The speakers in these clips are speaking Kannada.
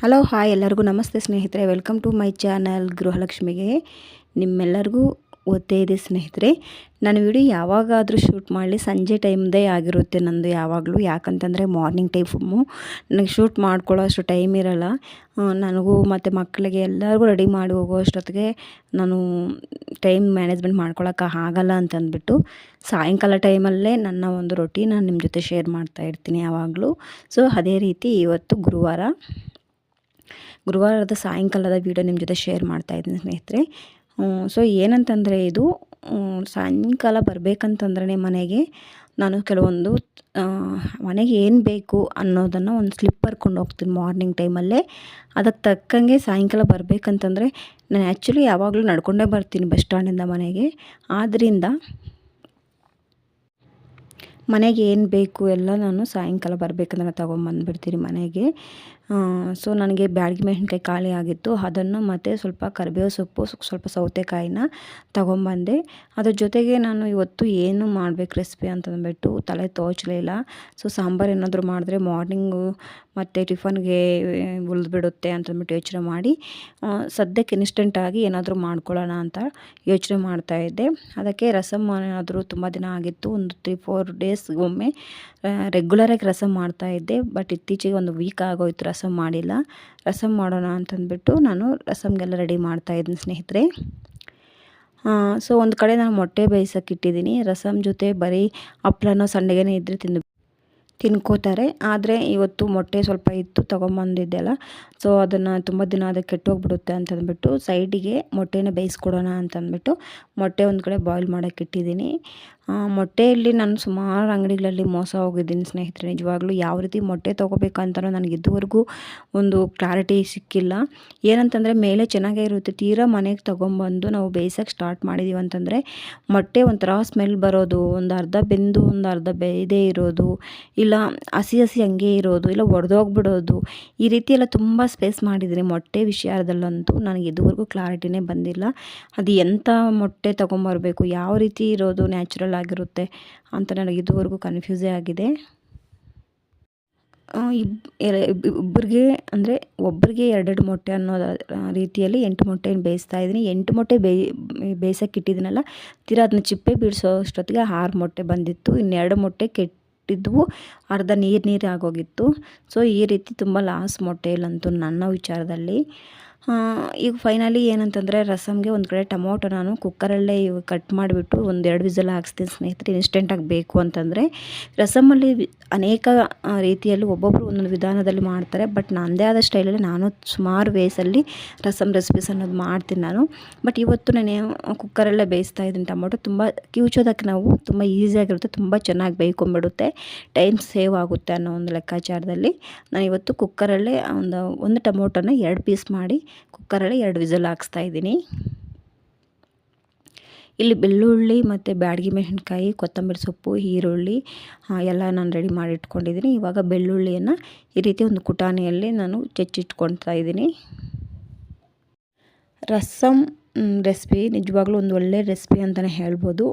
ಹಲೋ ಹಾಯ್ ಎಲ್ಲರಿಗೂ ನಮಸ್ತೆ ಸ್ನೇಹಿತರೆ, ವೆಲ್ಕಮ್ ಟು ಮೈ ಚಾನಲ್ ಗೃಹಲಕ್ಷ್ಮಿಗೆ ನಿಮ್ಮೆಲ್ಲರಿಗೂ ಒತ್ತೇ ಇದೆ ಸ್ನೇಹಿತರೆ. ನಾನು ವಿಡಿಯೋ ಯಾವಾಗಾದರೂ ಶೂಟ್ ಮಾಡಲಿ ಸಂಜೆ ಟೈಮ್ದೇ ಆಗಿರುತ್ತೆ ನಂದು ಯಾವಾಗಲೂ. ಯಾಕಂತಂದರೆ ಮಾರ್ನಿಂಗ್ ಟೈಮು ನನಗೆ ಶೂಟ್ ಮಾಡ್ಕೊಳ್ಳೋ ಅಷ್ಟು ಟೈಮ್ ಇರೋಲ್ಲ. ನನಗೂ ಮತ್ತು ಮಕ್ಕಳಿಗೆ ಎಲ್ಲರಿಗೂ ರೆಡಿ ಮಾಡಿ ಹೋಗೋ ಅಷ್ಟೊತ್ತಿಗೆ ನಾನು ಟೈಮ್ ಮ್ಯಾನೇಜ್ಮೆಂಟ್ ಮಾಡ್ಕೊಳಕ್ಕೆ ಆಗಲ್ಲ ಅಂತಂದ್ಬಿಟ್ಟು ಸಾಯಂಕಾಲ ಟೈಮಲ್ಲೇ ನನ್ನ ಒಂದು ರೊಟೀನ್ ನಾನು ನಿಮ್ಮ ಜೊತೆ ಶೇರ್ ಮಾಡ್ತಾ ಇರ್ತೀನಿ ಯಾವಾಗಲೂ. ಸೊ ಅದೇ ರೀತಿ ಇವತ್ತು ಗುರುವಾರದ ಸಾಯಂಕಾಲದ ವೀಡಿಯೋ ನಿಮ್ಮ ಜೊತೆ ಶೇರ್ ಮಾಡ್ತಾಯಿದ್ದೀನಿ ಸ್ನೇಹಿತರೆ. ಸೊ ಏನಂತಂದರೆ ಇದು ಸಾಯಂಕಾಲ ಬರಬೇಕಂತಂದ್ರೆ ಮನೆಗೆ ನಾನು ಕೆಲವೊಂದು ಮನೆಗೆ ಏನು ಬೇಕು ಅನ್ನೋದನ್ನು ಒಂದು ಸ್ಲಿಪ್ ಬರ್ಕೊಂಡು ಹೋಗ್ತೀನಿ ಮಾರ್ನಿಂಗ್ ಟೈಮಲ್ಲೇ. ಅದಕ್ಕೆ ತಕ್ಕಂಗೆ ಸಾಯಂಕಾಲ ಬರಬೇಕಂತಂದರೆ ನಾನು ಆ್ಯಕ್ಚುಲಿ ಯಾವಾಗಲೂ ನಡ್ಕೊಂಡೇ ಬರ್ತೀನಿ ಬಸ್ ಸ್ಟ್ಯಾಂಡಿಂದ ಮನೆಗೆ. ಆದ್ದರಿಂದ ಮನೆಗೆ ಏನು ಬೇಕು ಎಲ್ಲ ನಾನು ಸಾಯಂಕಾಲ ಬರಬೇಕಂದ್ರೆ ತೊಗೊಂಬಂದುಬಿಡ್ತೀನಿ ಮನೆಗೆ. ಸೊ ನನಗೆ ಬ್ಯಾಡಗಿ ಮೆಣಸಿನ್ಕಾಯಿ ಖಾಲಿ ಆಗಿತ್ತು, ಅದನ್ನು ಮತ್ತು ಸ್ವಲ್ಪ ಕರಿಬೇವು ಸೊಪ್ಪು, ಸ್ವಲ್ಪ ಸೌತೆಕಾಯಿನ ತೊಗೊಂಬಂದೆ. ಅದ್ರ ಜೊತೆಗೆ ನಾನು ಇವತ್ತು ಏನು ಮಾಡಬೇಕು ರೆಸಿಪಿ ಅಂತಂದ್ಬಿಟ್ಟು ತಲೆ ತೋಚಲಿಲ್ಲ. ಸೊ ಸಾಂಬಾರು ಏನಾದರೂ ಮಾಡಿದ್ರೆ ಮಾರ್ನಿಂಗು ಮತ್ತು ಟಿಫನ್ಗೆ ಉಳಿದ್ಬಿಡುತ್ತೆ ಅಂತಂದ್ಬಿಟ್ಟು ಯೋಚನೆ ಮಾಡಿ ಸದ್ಯಕ್ಕೆ ಇನ್ಸ್ಟೆಂಟಾಗಿ ಏನಾದರೂ ಮಾಡ್ಕೊಳ್ಳೋಣ ಅಂತ ಯೋಚನೆ ಮಾಡ್ತಾಯಿದ್ದೆ. ಅದಕ್ಕೆ ರಸಮ್ ಏನಾದರೂ ತುಂಬ ದಿನ ಆಗಿತ್ತು, ಒಂದು 3-4 ಡೇಸ್ಗೊಮ್ಮೆ ರೆಗ್ಯುಲರಾಗಿ ರಸಮ್ ಮಾಡ್ತಾಯಿದ್ದೆ. ಬಟ್ ಇತ್ತೀಚೆಗೆ ಒಂದು ವೀಕ್ ಆಗೋಯ್ತು ರಸಮ್ ಮಾಡಿಲ್ಲ. ರಸಮ್ ಮಾಡೋಣ ಅಂತಂದ್ಬಿಟ್ಟು ನಾನು ರಸಮ್ಗೆಲ್ಲ ರೆಡಿ ಮಾಡ್ತಾಯಿದ್ದೀನಿ ಸ್ನೇಹಿತರೆ. ಸೊ ಒಂದು ಕಡೆ ನಾನು ಮೊಟ್ಟೆ ಬೇಯಿಸೋಕೆ ಇಟ್ಟಿದ್ದೀನಿ. ರಸಮ್ ಜೊತೆ ಬರೀ ಹಪ್ಳನೋ ಸಂಡಿಗೆನೇ ಇದ್ದರೆ ತಿನ್ಕೋತಾರೆ. ಆದರೆ ಇವತ್ತು ಮೊಟ್ಟೆ ಸ್ವಲ್ಪ ಇತ್ತು ತೊಗೊಂಬಂದಿದ್ದೆಲ್ಲ. ಸೊ ಅದನ್ನು ತುಂಬ ದಿನ ಅದಕ್ಕೆ ಕೆಟ್ಟೋಗ್ಬಿಡುತ್ತೆ ಅಂತಂದ್ಬಿಟ್ಟು ಸೈಡಿಗೆ ಮೊಟ್ಟೆನ ಬೇಯಿಸ್ಕೊಡೋಣ ಅಂತಂದ್ಬಿಟ್ಟು ಮೊಟ್ಟೆ ಒಂದು ಕಡೆ ಬಾಯ್ಲ್ ಮಾಡೋಕ್ಕೆ ಇಟ್ಟಿದ್ದೀನಿ. ಮೊಟ್ಟೆಯಲ್ಲಿ ನಾನು ಸುಮಾರು ಅಂಗಡಿಗಳಲ್ಲಿ ಮೋಸ ಹೋಗಿದ್ದೀನಿ ಸ್ನೇಹಿತರೆ. ನಿಜವಾಗ್ಲೂ ಯಾವ ರೀತಿ ಮೊಟ್ಟೆ ತೊಗೋಬೇಕಂತಲೂ ನನಗೆ ಇದುವರೆಗೂ ಒಂದು ಕ್ಲಾರಿಟಿ ಸಿಕ್ಕಿಲ್ಲ. ಏನಂತಂದರೆ ಮೇಲೆ ಚೆನ್ನಾಗೇ ಇರುತ್ತೆ, ತೀರಾ ಮನೆಗೆ ತೊಗೊಂಬಂದು ನಾವು ಬೇಯಿಸೋಕ್ಕೆ ಸ್ಟಾರ್ಟ್ ಮಾಡಿದ್ದೀವಿ ಅಂತಂದರೆ ಮೊಟ್ಟೆ ಒಂಥರ ಸ್ಮೆಲ್ ಬರೋದು, ಒಂದು ಅರ್ಧ ಬೆಂದು ಒಂದು ಅರ್ಧ ಬೇಯದೇ ಇರೋದು, ಇಲ್ಲ ಹಸಿ ಹಂಗೆ ಇರೋದು, ಇಲ್ಲ ಒಡೆದೋಗ್ಬಿಡೋದು, ಈ ರೀತಿ ಎಲ್ಲ ತುಂಬ ಸ್ಪೇಸ್ ಮಾಡಿದ್ದೀನಿ ಮೊಟ್ಟೆ ವಿಷಯದಲ್ಲಂತೂ. ನನಗೆ ಇದುವರೆಗೂ ಕ್ಲಾರಿಟಿನೇ ಬಂದಿಲ್ಲ. ಅದು ಎಂಥ ಮೊಟ್ಟೆ ತೊಗೊಂಬರ್ಬೇಕು, ಯಾವ ರೀತಿ ಇರೋದು ನ್ಯಾಚುರಲ್ ಆಗಿರುತ್ತೆ ಅಂತ ನನಗೆ ಇದುವರೆಗೂ ಕನ್ಫ್ಯೂಸೇ ಆಗಿದೆ. ಇಬ್ಬರಿಗೆ ಅಂದರೆ ಒಬ್ಬರಿಗೆ 2 ಮೊಟ್ಟೆ ಅನ್ನೋ ರೀತಿಯಲ್ಲಿ 8 ಮೊಟ್ಟೆನ ಬೇಯಿಸ್ತಾಯಿದ್ದೀನಿ. 8 ಮೊಟ್ಟೆ ಬೇಯಿಸೋಕೆ ಇಟ್ಟಿದ್ದೀನಲ್ಲ, ತೀರಾ ಅದನ್ನ ಚಿಪ್ಪೆ ಬಿಡಿಸೋ ಅಷ್ಟೊತ್ತಿಗೆ 6 ಮೊಟ್ಟೆ ಬಂದಿತ್ತು. ಇನ್ನು 2 ಮೊಟ್ಟೆ ಕೆಟ್ಟಿದ್ವು, ಅರ್ಧ ನೀರು ಆಗೋಗಿತ್ತು. ಸೊ ಈ ರೀತಿ ತುಂಬ ಲಾಸ್ ಮೊಟ್ಟೆಯಲ್ಲಂತೂ ನನ್ನ ವಿಚಾರದಲ್ಲಿ. ಈಗ ಫೈನಲಿ ಏನಂತಂದರೆ ರಸಮ್ಗೆ ಒಂದು ಕಡೆ ಟೊಮೊಟೊ ನಾನು ಕುಕ್ಕರಲ್ಲೇ ಕಟ್ ಮಾಡಿಬಿಟ್ಟು 1-2 ವಿಸಲ್ ಹಾಕ್ಸ್ತೀನಿ ಸ್ನೇಹಿತರೆ, ಇನ್ಸ್ಟೆಂಟಾಗಿ ಬೇಕು ಅಂತಂದರೆ. ರಸಮಲ್ಲಿ ಅನೇಕ ರೀತಿಯಲ್ಲಿ ಒಬ್ಬೊಬ್ಬರು ಒಂದೊಂದು ವಿಧಾನದಲ್ಲಿ ಮಾಡ್ತಾರೆ. ಬಟ್ ನನ್ನದೇ ಆದ ಸ್ಟೈಲಲ್ಲಿ ನಾನು ಸುಮಾರು ವೇಸಲ್ಲಿ ರಸಮ್ ರೆಸಿಪೀಸ್ ಅನ್ನೋದು ಮಾಡ್ತೀನಿ ನಾನು. ಬಟ್ ಇವತ್ತು ನಾನು ಕುಕ್ಕರಲ್ಲೇ ಬೇಯಿಸ್ತಾ ಇದ್ದೀನಿ. ಟೊಮೊಟೊ ತುಂಬ ಕಿವುಚೋದಕ್ಕೆ ನಾವು ತುಂಬ ಈಸಿಯಾಗಿರುತ್ತೆ, ತುಂಬ ಚೆನ್ನಾಗಿ ಬೇಯ್ಕೊಂಬಿಡುತ್ತೆ, ಟೈಮ್ ಸೇವ್ ಆಗುತ್ತೆ ಅನ್ನೋ ಒಂದು ಲೆಕ್ಕಾಚಾರದಲ್ಲಿ ನಾನು ಇವತ್ತು ಕುಕ್ಕರಲ್ಲೇ ಒಂದು ಟೊಮೊಟೊನ 2 ಪೀಸ್ ಮಾಡಿ ಕುಕ್ಕರಲ್ಲಿ 2 ವಿಸಲ್ ಹಾಕ್ಸ್ತಾ ಇದ್ದೀನಿ. ಇಲ್ಲಿ ಬೆಳ್ಳುಳ್ಳಿ ಮತ್ತು ಬ್ಯಾಡಗಿ ಮೆಣಸಿನ್ಕಾಯಿ, ಕೊತ್ತಂಬರಿ ಸೊಪ್ಪು, ಈರುಳ್ಳಿ ಎಲ್ಲ ನಾನು ರೆಡಿ ಮಾಡಿ ಇಟ್ಕೊಂಡಿದ್ದೀನಿ. ಇವಾಗ ಬೆಳ್ಳುಳ್ಳಿಯನ್ನು ಈ ರೀತಿ ಒಂದು ಕುಟಾಣಿಯಲ್ಲಿ ನಾನು ಜಜ್ಜಿಟ್ಕೊಳ್ತಾ ಇದ್ದೀನಿ. ರಸಮ್ ರೆಸಿಪಿ ನಿಜವಾಗ್ಲೂ ಒಂದು ಒಳ್ಳೆ ರೆಸಿಪಿ ಅಂತಲೇ ಹೇಳ್ಬೋದು.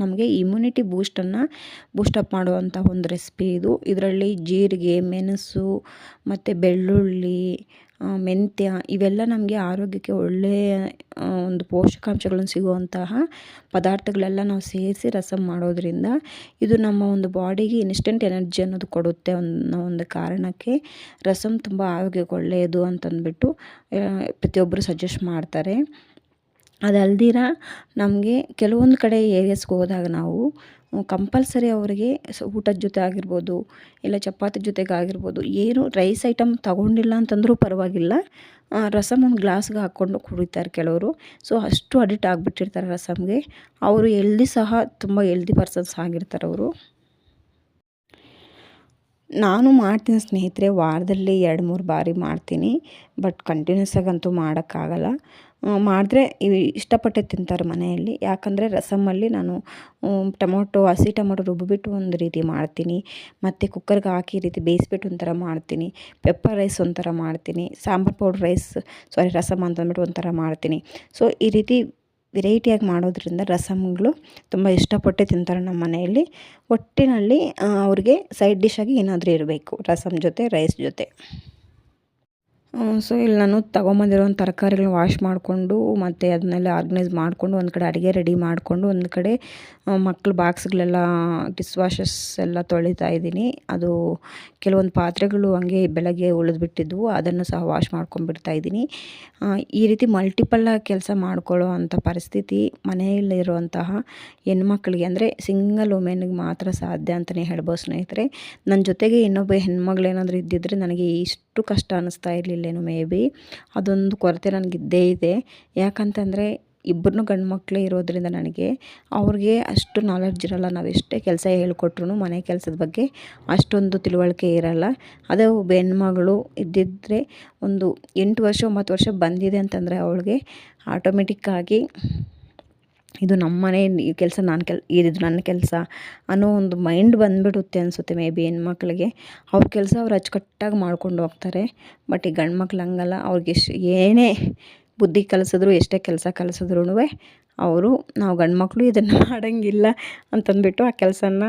ನಮಗೆ ಇಮ್ಯುನಿಟಿ ಬೂಸ್ಟಪ್ ಮಾಡುವಂಥ ಒಂದು ರೆಸಿಪಿ ಇದು. ಇದರಲ್ಲಿ ಜೀರಿಗೆ, ಮೆಣಸು ಮತ್ತು ಬೆಳ್ಳುಳ್ಳಿ, ಮೆಂತ್ಯ ಇವೆಲ್ಲ ನಮಗೆ ಆರೋಗ್ಯಕ್ಕೆ ಒಳ್ಳೆಯ ಒಂದು ಪೋಷಕಾಂಶಗಳನ್ನು ಸಿಗುವಂತಹ ಪದಾರ್ಥಗಳೆಲ್ಲ ನಾವು ಸೇರಿಸಿ ರಸಮ್ ಮಾಡೋದ್ರಿಂದ ಇದು ನಮ್ಮ ಒಂದು ಬಾಡಿಗೆ ಇನ್ಸ್ಟೆಂಟ್ ಎನರ್ಜಿ ಅನ್ನೋದು ಕೊಡುತ್ತೆ ಅನ್ನೋ ಒಂದು ಕಾರಣಕ್ಕೆ ರಸಮ್ ತುಂಬ ಆರೋಗ್ಯಕ್ಕೆ ಒಳ್ಳೆಯದು ಅಂತಂದ್ಬಿಟ್ಟು ಪ್ರತಿಯೊಬ್ಬರು ಸಜೆಸ್ಟ್ ಮಾಡ್ತಾರೆ. ಅದಲ್ದಿರ ನಮಗೆ ಕೆಲವೊಂದು ಕಡೆ ಏರಿಯಾಸ್ಗೆ ಹೋದಾಗ ನಾವು ಕಂಪಲ್ಸರಿ ಅವರಿಗೆ ಊಟದ ಜೊತೆ ಆಗಿರ್ಬೋದು, ಇಲ್ಲ ಚಪಾತಿ ಜೊತೆಗಾಗಿರ್ಬೋದು, ಏನು ರೈಸ್ ಐಟಮ್ ತಗೊಂಡಿಲ್ಲ ಅಂತಂದ್ರೂ ಪರವಾಗಿಲ್ಲ, ರಸಮ್ ಒಂದು ಗ್ಲಾಸ್ಗೆ ಹಾಕ್ಕೊಂಡು ಕುಡಿತಾರೆ ಕೆಲವರು. ಸೊ ಅಷ್ಟು ಅಡಿಕ್ಟ್ ಆಗಿಬಿಟ್ಟಿರ್ತಾರೆ ರಸಮ್ಗೆ. ಅವರು ಸಹ ತುಂಬ ಹೆಲ್ದಿ ಪರ್ಸನ್ಸ್ ಆಗಿರ್ತಾರೆ ಅವರು. ನಾನು ಮಾಡ್ತೀನಿ ಸ್ನೇಹಿತರೆ, ವಾರದಲ್ಲಿ 2-3 ಬಾರಿ ಮಾಡ್ತೀನಿ. ಬಟ್ ಕಂಟಿನ್ಯೂಸ್ ಆಗಂತೂ ಮಾಡೋಕ್ಕಾಗಲ್ಲ. ಮಾಡಿದ್ರೆ ಇಷ್ಟಪಟ್ಟೆ ತಿಂತಾರೆ ಮನೆಯಲ್ಲಿ. ಯಾಕಂದರೆ ರಸಮಲ್ಲಿ ನಾನು ಹಸಿ ಟೊಮೊಟೊ ರುಬ್ಬಿಬಿಟ್ಟು ಒಂದು ರೀತಿ ಮಾಡ್ತೀನಿ, ಮತ್ತು ಕುಕ್ಕರ್ಗೆ ಹಾಕಿ ಈ ರೀತಿ ಬೇಯಿಸ್ಬಿಟ್ಟು ಒಂಥರ ಮಾಡ್ತೀನಿ, ಪೆಪ್ಪರ್ ರೈಸ್ ಒಂಥರ ಮಾಡ್ತೀನಿ, ಸಾಂಬಾರು ಪೌಡ್ರ್ ರಸಮ್ ಅಂತಂದ್ಬಿಟ್ಟು ಒಂಥರ ಮಾಡ್ತೀನಿ. ಸೊ ಈ ರೀತಿ ವೆರೈಟಿಯಾಗಿ ಮಾಡೋದ್ರಿಂದ ರಸಮ್ಗಳು ತುಂಬ ಇಷ್ಟಪಟ್ಟೆ ತಿಂತಾರೆ ನಮ್ಮ ಮನೆಯಲ್ಲಿ. ಒಟ್ಟಿನಲ್ಲಿ ಅವ್ರಿಗೆ ಸೈಡ್ ಡಿಶಾಗಿ ಏನಾದರೂ ಇರಬೇಕು ರಸಮ್ ಜೊತೆ, ರೈಸ್ ಜೊತೆ. ಸೊ ಇಲ್ಲಿ ನಾನು ತೊಗೊಂಬಂದಿರೋಂಥ ತರಕಾರಿಗಳನ್ನ ವಾಶ್ ಮಾಡಿಕೊಂಡು ಮತ್ತು ಅದನ್ನೆಲ್ಲ ಆರ್ಗನೈಸ್ ಮಾಡಿಕೊಂಡು ಒಂದು ಕಡೆ ಅಡುಗೆ ರೆಡಿ ಮಾಡಿಕೊಂಡು ಒಂದು ಕಡೆ ಮಕ್ಳ ಬಾಕ್ಸ್ಗಳೆಲ್ಲ ಡಿಸ್ ವಾಷಸ್ ಎಲ್ಲ ತೊಳಿತಾ ಇದ್ದೀನಿ. ಅದು ಕೆಲವೊಂದು ಪಾತ್ರೆಗಳು ಹಂಗೆ ಬೆಳಗ್ಗೆ ಉಳಿದ್ಬಿಟ್ಟಿದ್ವು, ಅದನ್ನು ಸಹ ವಾಶ್ ಮಾಡ್ಕೊಂಡ್ಬಿಡ್ತಾ ಇದ್ದೀನಿ. ಈ ರೀತಿ ಮಲ್ಟಿಪಲ್ಲಾಗಿ ಕೆಲಸ ಮಾಡ್ಕೊಳ್ಳೋ ಅಂಥ ಪರಿಸ್ಥಿತಿ ಮನೆಯಲ್ಲಿರುವಂತಹ ಹೆಣ್ಮಕ್ಳಿಗೆ, ಅಂದರೆ ಸಿಂಗಲ್ ವುಮೆನ್ಗೆ ಮಾತ್ರ ಸಾಧ್ಯ ಅಂತಲೇ ಹೇಳ್ಬೋದು ಸ್ನೇಹಿತರೆ. ನನ್ನ ಜೊತೆಗೆ ಇನ್ನೊಬ್ಬ ಹೆಣ್ಮಗಳೇನಾದರೂ ಇದ್ದಿದ್ದರೆ ನನಗೆ ಇಷ್ಟು ಕಷ್ಟ ಅನ್ನಿಸ್ತಾ ಇರಲಿಲ್ಲೇನೋ. ಮೇ ಬಿ ಅದೊಂದು ಕೊರತೆ ನನಗಿದ್ದೇ ಇದೆ. ಯಾಕಂತಂದರೆ ಇಬ್ಬರೂ ಗಂಡು ಮಕ್ಕಳೇ ಇರೋದರಿಂದ ನನಗೆ ಅವ್ರಿಗೆ ಅಷ್ಟು ನಾಲೆಡ್ಜ್ ಇರೋಲ್ಲ. ನಾವು ಎಷ್ಟೇ ಕೆಲಸ ಹೇಳ್ಕೊಟ್ರು ಮನೆ ಕೆಲಸದ ಬಗ್ಗೆ ಅಷ್ಟೊಂದು ತಿಳುವಳಿಕೆ ಇರೋಲ್ಲ. ಅದೇ ಒಬ್ಬ ಹೆಣ್ಮಗಳು ಇದ್ದಿದ್ದರೆ ಒಂದು 8 ವರ್ಷ 9 ವರ್ಷ ಬಂದಿದೆ ಅಂತಂದರೆ ಅವಳಿಗೆ ಆಟೋಮೆಟಿಕ್ಕಾಗಿ ಇದು ನಮ್ಮ ಮನೆ ಕೆಲಸ, ಇದು ನನ್ನ ಕೆಲಸ ಅನ್ನೋ ಒಂದು ಮೈಂಡ್ ಬಂದುಬಿಡುತ್ತೆ ಅನಿಸುತ್ತೆ ಮೇ ಬಿ ಹೆಣ್ಮಕ್ಳಿಗೆ. ಅವ್ರ ಕೆಲಸ ಅವ್ರು ಅಚ್ಚುಕಟ್ಟಾಗಿ ಮಾಡ್ಕೊಂಡು ಹೋಗ್ತಾರೆ. ಬಟ್ ಈ ಗಂಡು ಮಕ್ಳು ಹಂಗಲ್ಲ. ಅವ್ರಿಗೆ ಏನೇ ಬುದ್ಧಿ ಕಲಿಸಿದ್ರು, ಎಷ್ಟೇ ಕೆಲಸ ಕಲಿಸಿದ್ರೂ ಅವರು ನಾವು ಗಂಡು ಮಕ್ಕಳು ಇದನ್ನು ಮಾಡೋಂಗಿಲ್ಲ ಅಂತಂದ್ಬಿಟ್ಟು ಆ ಕೆಲಸನ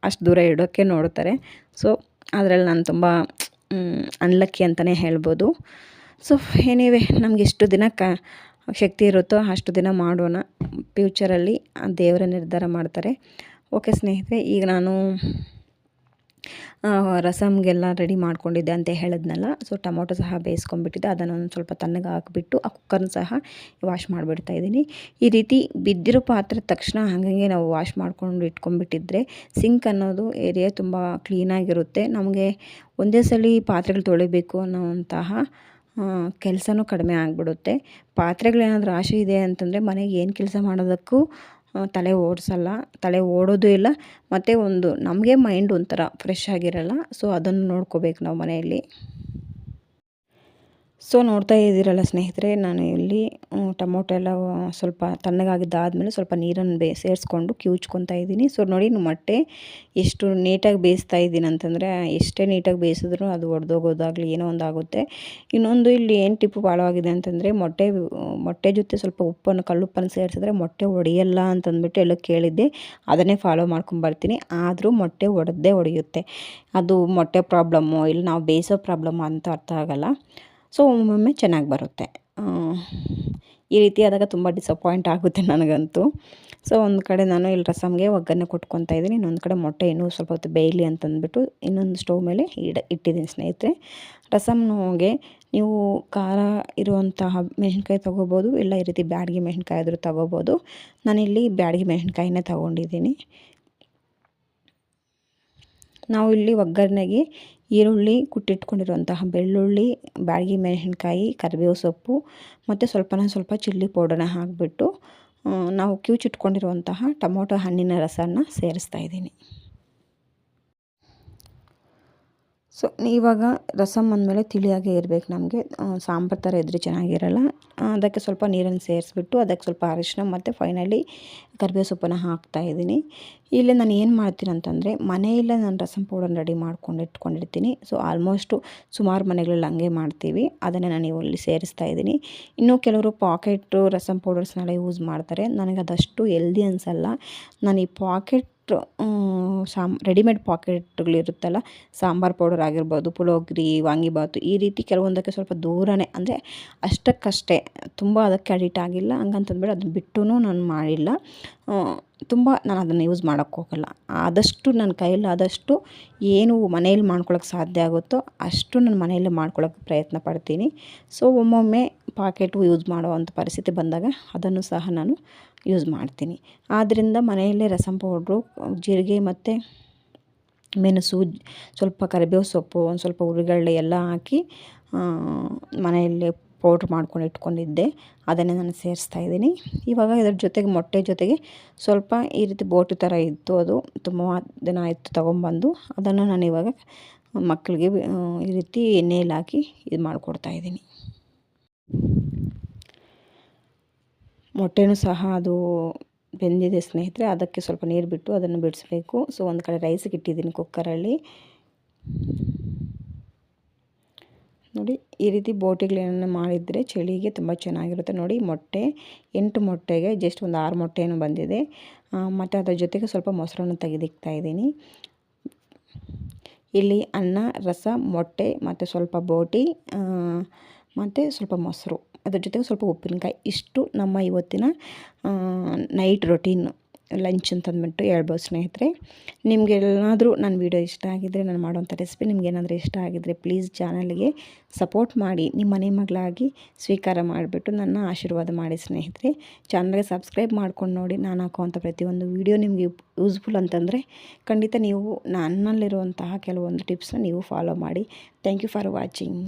ಅಷ್ಟು ದೂರ ಇಡೋಕ್ಕೆ ನೋಡ್ತಾರೆ. ಸೊ ಅದರಲ್ಲಿ ನಾನು ತುಂಬ ಅನ್ಲಕ್ಕಿ ಅಂತಲೇ ಹೇಳ್ಬೋದು. ಸೊ ಎನಿವೆ, ನಮ್ಗೆ ಎಷ್ಟು ದಿನ ಶಕ್ತಿ ಇರುತ್ತೋ ಅಷ್ಟು ದಿನ ಮಾಡೋಣ. ಫ್ಯೂಚರಲ್ಲಿ ದೇವರ ನಿರ್ಧಾರ ಮಾಡ್ತಾರೆ. ಓಕೆ ಸ್ನೇಹಿತರೆ, ಈಗ ನಾನು ರಸಮ್ಗೆಲ್ಲ ರೆಡಿ ಮಾಡ್ಕೊಂಡಿದ್ದೆ ಅಂತ ಹೇಳಿದ್ನಲ್ಲ. ಸೊ ಟೊಮೊಟೊ ಸಹ ಬೇಯಿಸ್ಕೊಂಡ್ಬಿಟ್ಟಿದ್ದೆ, ಅದನ್ನು ಒಂದು ಸ್ವಲ್ಪ ತಣ್ಣಗೆ ಹಾಕಿಬಿಟ್ಟು ಆ ಕುಕ್ಕರ್ನ ಸಹ ವಾಶ್ ಮಾಡಿಬಿಡ್ತಾ ಇದ್ದೀನಿ. ಈ ರೀತಿ ಬಿದ್ದಿರೋ ಪಾತ್ರೆ ತಕ್ಷಣ ಹಾಗಂಗೆ ನಾವು ವಾಶ್ ಮಾಡ್ಕೊಂಡು ಇಟ್ಕೊಂಡ್ಬಿಟ್ಟಿದ್ರೆ ಸಿಂಕ್ ಅನ್ನೋದು ಏರಿಯಾ ತುಂಬ ಕ್ಲೀನಾಗಿರುತ್ತೆ. ನಮಗೆ ಒಂದೇ ಸಲ ಪಾತ್ರೆಗಳು ತೊಳಿಬೇಕು ಅನ್ನೋವಂತಹ ಕೆಲಸನೂ ಕಡಿಮೆ ಆಗಿಬಿಡುತ್ತೆ. ಪಾತ್ರೆಗಳೇನಾದರೂ ರಾಶಿ ಇದೆ ಅಂತಂದರೆ ಮನೆಗೆ ಏನು ಕೆಲಸ ಮಾಡೋದಕ್ಕೂ ತಲೆ ಓಡೋದು ಇಲ್ಲ. ಮತ್ತು ಒಂದು ನಮಗೆ ಮೈಂಡ್ ಒಂಥರ ಫ್ರೆಶ್ ಆಗಿರಲ್ಲ. ಸೊ ಅದನ್ನು ನೋಡ್ಕೋಬೇಕು ನಾವು ಮನೆಯಲ್ಲಿ. ಸೊ ನೋಡ್ತಾ ಇದ್ದೀರಲ್ಲ ಸ್ನೇಹಿತರೆ, ನಾನು ಇಲ್ಲಿ ಟೊಮೊಟೊ ಎಲ್ಲ ಸ್ವಲ್ಪ ತಣ್ಣಗಾಗಿದ್ದಾದಮೇಲೆ ಸ್ವಲ್ಪ ನೀರನ್ನು ಸೇರಿಸ್ಕೊಂಡು ಕಿವುಚ್ಕೊತಾ ಇದ್ದೀನಿ. ಸೊ ನೋಡಿ, ಮೊಟ್ಟೆ ಎಷ್ಟು ನೀಟಾಗಿ ಬೇಯಿಸ್ತಾ ಇದ್ದೀನಿ ಅಂತಂದರೆ, ಎಷ್ಟೇ ನೀಟಾಗಿ ಬೇಯಿಸಿದ್ರು ಅದು ಒಡೆದೋಗೋದಾಗಲಿ ಏನೋ ಒಂದು ಆಗುತ್ತೆ. ಇನ್ನೊಂದು ಇಲ್ಲಿ ಏನು ಟಿಪ್ಪು ಭಾಳವಾಗಿದೆ ಅಂತಂದರೆ, ಮೊಟ್ಟೆ ಜೊತೆ ಸ್ವಲ್ಪ ಕಲ್ಲುಪ್ಪನ್ನು ಸೇರಿಸಿದ್ರೆ ಮೊಟ್ಟೆ ಒಡೆಯಲ್ಲ ಅಂತಂದ್ಬಿಟ್ಟು ಎಲ್ಲ ಕೇಳಿದ್ದೆ. ಅದನ್ನೇ ಫಾಲೋ ಮಾಡ್ಕೊಂಬರ್ತೀನಿ. ಆದರೂ ಮೊಟ್ಟೆ ಒಡೆಯುತ್ತೆ. ಅದು ಮೊಟ್ಟೆ ಪ್ರಾಬ್ಲಮ್ಮು ಇಲ್ಲಿ ನಾವು ಬೇಯಿಸೋ ಪ್ರಾಬ್ಲಮ್ಮು ಅಂತ ಅರ್ಥ ಆಗೋಲ್ಲ. ಸೊ ಒಮ್ಮೊಮ್ಮೆ ಚೆನ್ನಾಗಿ ಬರುತ್ತೆ. ಈ ರೀತಿ ಆದಾಗ ತುಂಬ ಡಿಸಪಾಯಿಂಟ್ ಆಗುತ್ತೆ ನನಗಂತೂ. ಸೊ ಒಂದು ಕಡೆ ನಾನು ಇಲ್ಲಿ ರಸಮ್ಗೆ ಒಗ್ಗರಣೆ ಕೊಟ್ಕೊತಾ ಇದ್ದೀನಿ. ಇನ್ನೊಂದು ಕಡೆ ಮೊಟ್ಟೆ ಇನ್ನೂ ಸ್ವಲ್ಪ ಹೊತ್ತು ಬೇಯಲಿ ಅಂತಂದ್ಬಿಟ್ಟು ಇನ್ನೊಂದು ಸ್ಟವ್ ಮೇಲೆ ಇಟ್ಟಿದ್ದೀನಿ ಸ್ನೇಹಿತರೆ. ರಸಮ್ಗೆ ನೀವು ಖಾರ ಇರುವಂತಹ ಮೆಣಸಿನ್ಕಾಯಿ ತೊಗೋಬೋದು, ಇಲ್ಲ ಈ ರೀತಿ ಬ್ಯಾಡಗಿ ಮೆಣಸಿನ್ಕಾಯಿ ಆದರೂ ತೊಗೋಬೋದು. ನಾನಿಲ್ಲಿ ಬ್ಯಾಡಗಿ ಮೆಣಸಿನ್ಕಾಯಿನೇ ತೊಗೊಂಡಿದ್ದೀನಿ. ನಾವು ಇಲ್ಲಿ ಒಗ್ಗರಣೆಗೆ ಈರುಳ್ಳಿ, ಕುಟ್ಟಿಟ್ಕೊಂಡಿರುವಂತಹ ಬೆಳ್ಳುಳ್ಳಿ, ಬ್ಯಾಡಗಿ ಮೆಣಸಿನ್ಕಾಯಿ, ಕರಿಬೇವು ಸೊಪ್ಪು ಮತ್ತು ಸ್ವಲ್ಪ ಚಿಲ್ಲಿ ಪೌಡರ್ನ ಹಾಕಿಬಿಟ್ಟು ನಾವು ಕಿವುಚಿಟ್ಕೊಂಡಿರುವಂತಹ ಟೊಮೊಟೊ ಹಣ್ಣಿನ ರಸನ ಸೇರಿಸ್ತಾ ಇದ್ದೀನಿ. ಸೊ ಇವಾಗ ರಸಮ್ ಅಂದಮೇಲೆ ತಿಳಿಯಾಗೇ ಇರಬೇಕು ನಮಗೆ. ಸಾಂಬಾರು ಥರ ಇದ್ದರೆ ಚೆನ್ನಾಗಿರಲ್ಲ. ಅದಕ್ಕೆ ಸ್ವಲ್ಪ ನೀರನ್ನು ಸೇರಿಸ್ಬಿಟ್ಟು ಅದಕ್ಕೆ ಸ್ವಲ್ಪ ಅರಿಶಿನ ಮತ್ತು ಫೈನಲಿ ಕರಿಬೇವು ಸೊಪ್ಪನ್ನು ಹಾಕ್ತಾಯಿದ್ದೀನಿ. ಇಲ್ಲಿ ನಾನು ಏನು ಮಾಡ್ತೀನಿ ಅಂತಂದರೆ, ಮನೆಯಲ್ಲೇ ನಾನು ರಸಮ್ ಪೌಡರ್ ರೆಡಿ ಮಾಡ್ಕೊಂಡು ಇಟ್ಕೊಂಡಿರ್ತೀನಿ. ಸೊ ಆಲ್ಮೋಸ್ಟು ಸುಮಾರು ಮನೆಗಳಲ್ಲಿ ಹಂಗೆ ಮಾಡ್ತೀವಿ. ಅದನ್ನು ನಾನು ಇಲ್ಲಿ ಸೇರಿಸ್ತಾ ಇದ್ದೀನಿ. ಇನ್ನೂ ಕೆಲವರು ಪಾಕೆಟು ರಸಮ್ ಪೌಡರ್ಸ್ನೆಲ್ಲ ಯೂಸ್ ಮಾಡ್ತಾರೆ. ನನಗೆ ಅದಷ್ಟು ಹೆಲ್ದಿ ಅನಿಸಲ್ಲ. ನಾನು ಈ ರೆಡಿಮೇಡ್ ಪಾಕೆಟ್ಗಳಿರುತ್ತಲ್ಲ, ಸಾಂಬಾರು ಪೌಡರ್ ಆಗಿರ್ಬೋದು, ಪುಳೋಗ್ರಿ, ವಾಂಗಿಬಾತು, ಈ ರೀತಿ ಕೆಲವೊಂದಕ್ಕೆ ಸ್ವಲ್ಪ ದೂರನೇ, ಅಂದರೆ ಅಷ್ಟಕ್ಕಷ್ಟೇ, ತುಂಬ ಅದಕ್ಕೆ ಅಡಿಟ್ ಆಗಿಲ್ಲ. ಹಂಗಂತಂದ್ಬಿಟ್ಟು ಅದನ್ನ ಬಿಟ್ಟು ನಾನು ಮಾಡಿಲ್ಲ. ನಾನು ಅದನ್ನು ಯೂಸ್ ಮಾಡೋಕ್ಕೆ ಹೋಗಲ್ಲ. ಆದಷ್ಟು ನನ್ನ ಕೈಯಲ್ಲಿ ಆದಷ್ಟು ಏನು ಮನೆಯಲ್ಲಿ ಮಾಡ್ಕೊಳಕ್ಕೆ ಸಾಧ್ಯ ಆಗುತ್ತೋ ಅಷ್ಟು ನಾನು ಮನೆಯಲ್ಲೇ ಮಾಡ್ಕೊಳಕ್ಕೆ ಪ್ರಯತ್ನ ಪಡ್ತೀನಿ. ಸೊ ಒಮ್ಮೊಮ್ಮೆ ಪಾಕೆಟು ಯೂಸ್ ಮಾಡುವಂಥ ಪರಿಸ್ಥಿತಿ ಬಂದಾಗ ಅದನ್ನು ಸಹ ನಾನು ಯೂಸ್ ಮಾಡ್ತೀನಿ. ಆದ್ದರಿಂದ ಮನೆಯಲ್ಲೇ ರಸಮ್ ಪೌಡ್ರು, ಜೀರಿಗೆ ಮತ್ತು ಮೆಣಸು, ಸ್ವಲ್ಪ ಕರಿಬೇವು ಸೊಪ್ಪು, ಒಂದು ಸ್ವಲ್ಪ ಹುರಿಗಡಲೆ ಎಲ್ಲ ಹಾಕಿ ಮನೆಯಲ್ಲೇ ಪೌಡ್ರ್ ಮಾಡ್ಕೊಂಡು ಇಟ್ಕೊಂಡಿದ್ದೆ. ಅದನ್ನೇ ನಾನು ಸೇರಿಸ್ತಾ ಇದ್ದೀನಿ. ಇವಾಗ ಇದರ ಜೊತೆಗೆ ಮೊಟ್ಟೆ ಜೊತೆಗೆ ಸ್ವಲ್ಪ ಈ ರೀತಿ ಬೋಟಿ ಥರ ಇತ್ತು, ಅದು ತುಂಬ ದಿನ ಆಯಿತು ತೊಗೊಂಬಂದು. ಅದನ್ನು ನಾನು ಇವಾಗ ಮಕ್ಕಳಿಗೆ ಈ ರೀತಿ ಎಣ್ಣೆಯಲ್ಲಿ ಹಾಕಿ ಇದು ಮಾಡಿಕೊಡ್ತಾಯಿದ್ದೀನಿ. ಮೊಟ್ಟೆನೂ ಸಹ ಅದು ಬೆಂದಿದೆ ಸ್ನೇಹಿತರೆ. ಅದಕ್ಕೆ ಸ್ವಲ್ಪ ನೀರು ಬಿಟ್ಟು ಅದನ್ನು ಬಿಡಿಸ್ಬೇಕು. ಸೊ ಒಂದು ಕಡೆ ರೈಸಿಗೆ ಇಟ್ಟಿದ್ದೀನಿ ಕುಕ್ಕರಲ್ಲಿ. ನೋಡಿ, ಈ ರೀತಿ ಬೋಟಿಗಳನ್ನ ಮಾಡಿದರೆ ಚಳಿಗೆ ತುಂಬ ಚೆನ್ನಾಗಿರುತ್ತೆ. ನೋಡಿ, 8 ಮೊಟ್ಟೆಗೆ ಜಸ್ಟ್ ಒಂದು 6 ಮೊಟ್ಟೆನೂ ಬಂದಿದೆ. ಮತ್ತು ಅದರ ಜೊತೆಗೆ ಸ್ವಲ್ಪ ಮೊಸರನ್ನು ತೆಗೆದಿಕ್ತಾ ಇದ್ದೀನಿ. ಇಲ್ಲಿ ಅನ್ನ, ರಸ, ಮೊಟ್ಟೆ ಮತ್ತು ಸ್ವಲ್ಪ ಬೋಟಿ ಮತ್ತು ಸ್ವಲ್ಪ ಮೊಸರು, ಅದ್ರ ಜೊತೆಗೆ ಸ್ವಲ್ಪ ಉಪ್ಪಿನಕಾಯಿ. ಇಷ್ಟು ನಮ್ಮ ಇವತ್ತಿನ ನೈಟ್ ರೊಟೀನು, ಲಂಚ್ ಅಂತಂದ್ಬಿಟ್ಟು ಹೇಳ್ಬೋದು ಸ್ನೇಹಿತರೆ. ನಿಮಗೆಲ್ಲಾದರೂ ನನ್ನ ವೀಡಿಯೋ ಇಷ್ಟ ಆಗಿದ್ದರೆ, ನಾನು ಮಾಡೋವಂಥ ರೆಸಿಪಿ ನಿಮಗೇನಾದರೂ ಇಷ್ಟ ಆಗಿದ್ದರೆ ಪ್ಲೀಸ್ ಚಾನಲ್ಗೆ ಸಪೋರ್ಟ್ ಮಾಡಿ, ನಿಮ್ಮ ಮನೆ ಮಗಳಾಗಿ ಸ್ವೀಕಾರ ಮಾಡಿಬಿಟ್ಟು ನನ್ನ ಆಶೀರ್ವಾದ ಮಾಡಿ ಸ್ನೇಹಿತರೆ. ಚಾನಲ್ಗೆ ಸಬ್ಸ್ಕ್ರೈಬ್ ಮಾಡ್ಕೊಂಡು ನೋಡಿ. ನಾನು ಹಾಕುವಂಥ ಪ್ರತಿಯೊಂದು ವೀಡಿಯೋ ನಿಮಗೆ ಯೂಸ್ಫುಲ್ ಅಂತಂದರೆ ಖಂಡಿತ ನೀವು ನನ್ನಲ್ಲಿರುವಂತಹ ಕೆಲವೊಂದು ಟಿಪ್ಸ್ನ ನೀವು ಫಾಲೋ ಮಾಡಿ. Thank you for watching.